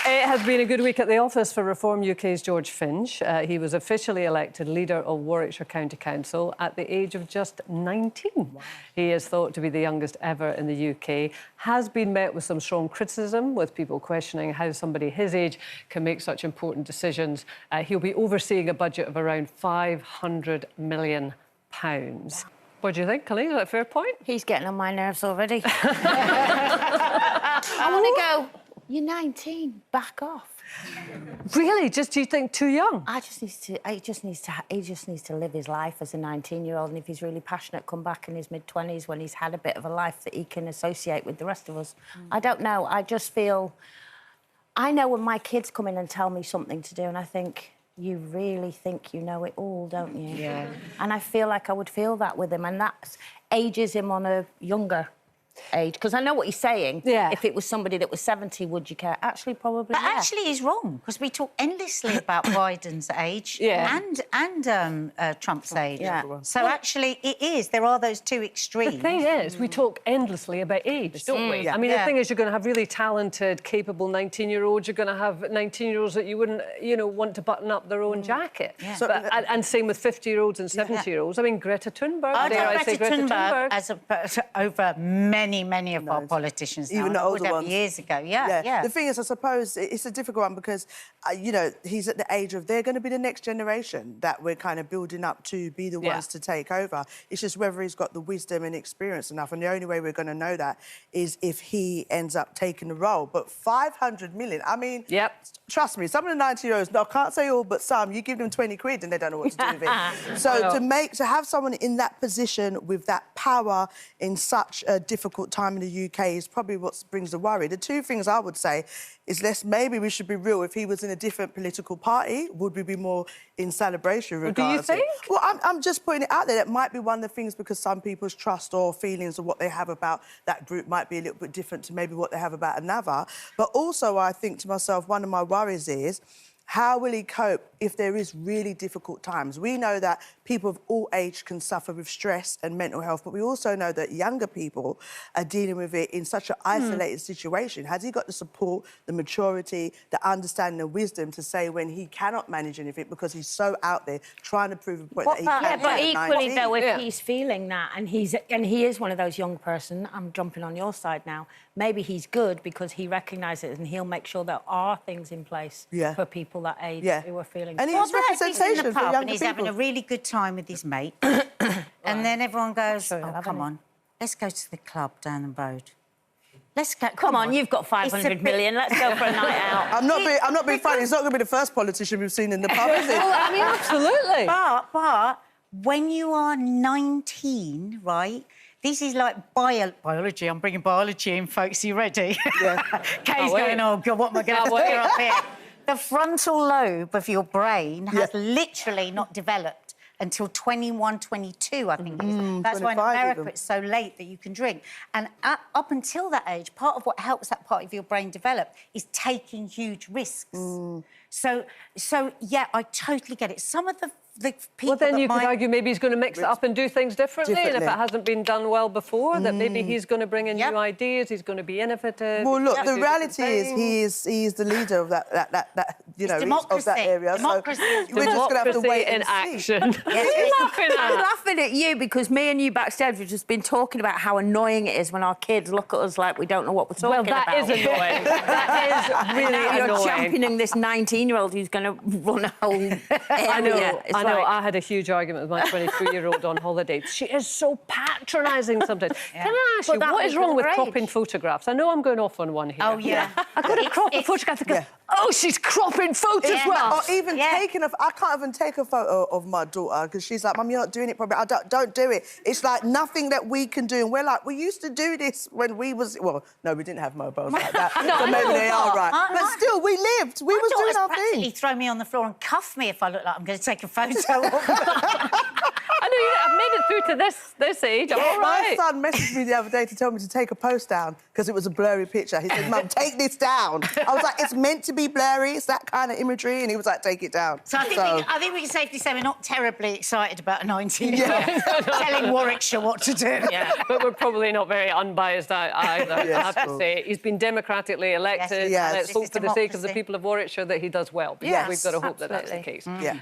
It has been a good week at the office for Reform UK's George Finch. He was officially elected leader of Warwickshire County Council at the age of just 19. Wow. He is thought to be the youngest ever in the UK, has been met with some strong criticism, with people questioning how somebody his age can make such important decisions. He'll be overseeing a budget of around £500 million. What do you think, Colleen? Is that a fair point? He's getting on my nerves already. I want to go, you're 19, back off. Really? Do you think too young? He just needs to live his life as a 19-year-old, and if he's really passionate, come back in his mid-20s when he's had a bit of a life that he can associate with the rest of us. I don't know, I just feel... I know when my kids come in and tell me something to do, and I think, you really think you know it all, don't you? Yeah. And I feel like I would feel that with him, and that ages him on a younger age, because I know what he's saying. Yeah. If it was somebody that was 70, would you care? Actually, probably. But actually, he's wrong, because we talk endlessly about Biden's age and Trump's age. Yeah. So actually, it is. There are those two extremes. The thing is, we talk endlessly about age, don't we? Yeah. I mean, the thing is, you're going to have really talented, capable 19-year-olds. You're going to have 19-year-olds that you wouldn't, want to button up their own jacket. Yeah. So, and same with 50-year-olds and 70-year-olds. I mean, Greta Thunberg. I say Greta Thunberg as over many of our politicians now. Even the older ones. Years ago, yeah. The thing is, I suppose it's a difficult one because, he's at the age of they're going to be the next generation that we're kind of building up to be the ones to take over. It's just whether he's got the wisdom and experience enough, and the only way we're going to know that is if he ends up taking the role. But 500 million, I mean, trust me, some of the 90-year-olds, I can't say all, but some, you give them 20 quid and they don't know what to do with it. So to have someone in that position with that power in such a difficult time in the UK is probably what brings the worry. The two things I would say is maybe we should be real. If he was in a different political party, would we be more in celebration regardless? Do you think? Well, I'm just putting it out there. That might be one of the things because some people's trust or feelings of what they have about that group might be a little bit different to maybe what they have about another. But also, I think to myself, one of my worries is, how will he cope if there is really difficult times? We know that people of all age can suffer with stress and mental health, but we also know that younger people are dealing with it in such an isolated situation. Has he got the support, the maturity, the understanding and wisdom to say when he cannot manage anything because he's so out there trying to prove a point that he can? Yeah, but equally, though, if he's feeling that and he is one of those young person, I'm jumping on your side now, maybe he's good because he recognises it and he'll make sure there are things in place for people that age who are feeling... And he's representation in the for pub younger and he's people. having a really good time with his mate, and then everyone goes, "Oh, come on, let's go to the club down the road. Let's go. Come on, you've got 500 million. Let's go for a night out." I'm not being funny. He's not going to be the first politician we've seen in the pub, is he? Well, I mean, absolutely. But when you are 19, right? This is like biology. I'm bringing biology in, folks. Are you ready? Yeah. Kay's going, oh, God, what am I going to do up here? The frontal lobe of your brain has literally not developed until 21, 22, I think it is. That's why in America it's so late that you can drink. And up until that age, part of what helps that part of your brain develop is taking huge risks. So, yeah, I totally get it. Some of the people... Well, then you could argue maybe he's going to mix it up and do things differently, and if it hasn't been done well before, that maybe he's going to bring in new ideas, he's going to be innovative... Well, look, the reality is he is the leader of that of that area. Democracy. So we're just going to have to wait in and action. see. What are you laughing at? I'm laughing at you because me and you backstage have just been talking about how annoying it is when our kids look at us like we don't know what we're talking about. Well, that is annoying. That is really annoying. You're championing this 19-year-old who's going to run a whole area. I know. I had a huge argument with my 23-year-old on holiday. She is so patronising sometimes. Can I ask you, what is wrong with cropping photographs? I know I'm going off on one here. Oh, yeah. I got to crop a photograph and go, oh, she's cropping photos well. Or even taking I can't even take a photo of my daughter because she's like, Mum, you're not doing it properly. Don't do it. It's like nothing that we can do. And we're like, we used to do this when we was... Well, no, we didn't have mobiles like that. So maybe they are right. But still, we lived. We was doing our thing. Throw me on the floor and cuff me if I look like I'm going to take a photo of I I've made it through to this age. I'm all right. My son messaged me the other day to tell me to take a post down because it was a blurry picture. He said, Mum, take this down. I was like, it's meant to be blurry. It's that kind of imagery. And he was like, take it down. So I think we can safely say we're not terribly excited about a 19-year-old telling Warwickshire what to do. Yeah, but we're probably not very unbiased either, Yes, I have to cool. say. He's been democratically elected. Yes. Let's This hope is for the sake of the democracy. people of Warwickshire that he does well, because Yes. we've got to hope that that's the Absolutely. case. Yeah.